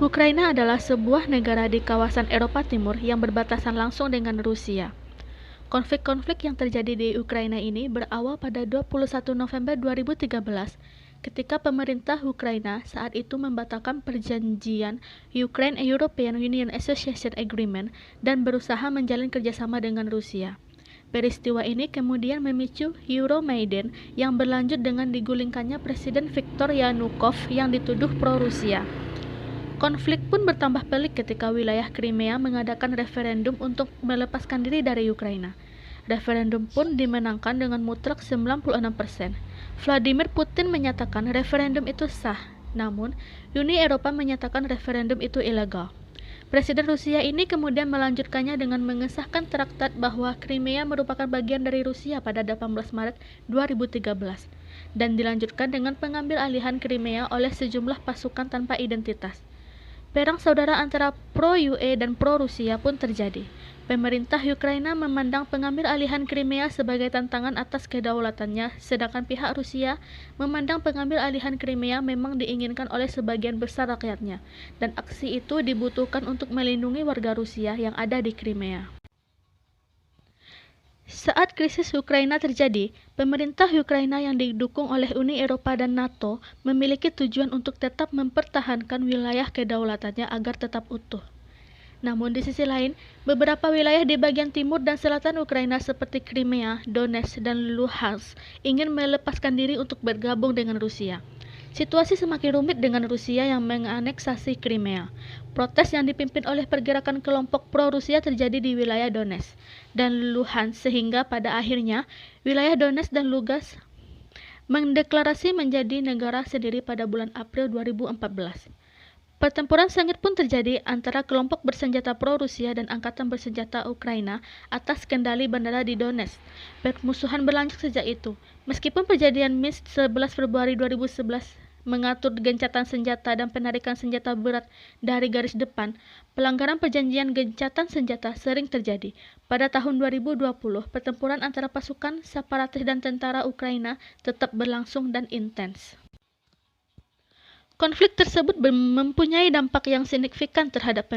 Ukraina adalah sebuah negara di kawasan Eropa Timur yang berbatasan langsung dengan Rusia. Konflik-konflik yang terjadi di Ukraina ini berawal pada 21 November 2013 ketika pemerintah Ukraina saat itu membatalkan perjanjian Ukraine-European Union Association Agreement dan berusaha menjalin kerjasama dengan Rusia. Peristiwa ini kemudian memicu Euromaidan yang berlanjut dengan digulingkannya Presiden Viktor Yanukovych yang dituduh pro-Rusia. Konflik pun bertambah pelik ketika wilayah Crimea mengadakan referendum untuk melepaskan diri dari Ukraina. Referendum pun dimenangkan dengan mutlak 96%. Vladimir Putin menyatakan referendum itu sah, namun Uni Eropa menyatakan referendum itu ilegal. Presiden Rusia ini kemudian melanjutkannya dengan mengesahkan traktat bahwa Crimea merupakan bagian dari Rusia pada 18 Maret 2013 dan dilanjutkan dengan pengambil alihan Crimea oleh sejumlah pasukan tanpa identitas. Perang saudara antara pro-UE dan pro-Rusia pun terjadi. Pemerintah Ukraina memandang pengambil alihan Crimea sebagai tantangan atas kedaulatannya, sedangkan pihak Rusia memandang pengambil alihan Crimea memang diinginkan oleh sebagian besar rakyatnya, dan aksi itu dibutuhkan untuk melindungi warga Rusia yang ada di Crimea. Saat krisis Ukraina terjadi, pemerintah Ukraina yang didukung oleh Uni Eropa dan NATO memiliki tujuan untuk tetap mempertahankan wilayah kedaulatannya agar tetap utuh. Namun di sisi lain, beberapa wilayah di bagian timur dan selatan Ukraina seperti Crimea, Donetsk, dan Luhansk ingin melepaskan diri untuk bergabung dengan Rusia. Situasi semakin rumit dengan Rusia yang menganeksasi Crimea. Protes yang dipimpin oleh pergerakan kelompok pro-Rusia terjadi di wilayah Donetsk dan Luhansk sehingga pada akhirnya wilayah Donetsk dan Lugansk mendeklarasi menjadi negara sendiri pada bulan April 2014. Pertempuran sengit pun terjadi antara kelompok bersenjata pro-Rusia dan angkatan bersenjata Ukraina atas kendali bandara di Donetsk. Permusuhan berlanjut sejak itu. Meskipun perjanjian Minsk 11 Februari 2011 mengatur gencatan senjata dan penarikan senjata berat dari garis depan, pelanggaran perjanjian gencatan senjata sering terjadi. Pada tahun 2020, pertempuran antara pasukan separatis dan tentara Ukraina tetap berlangsung dan intens. Konflik tersebut mempunyai dampak yang signifikan terhadap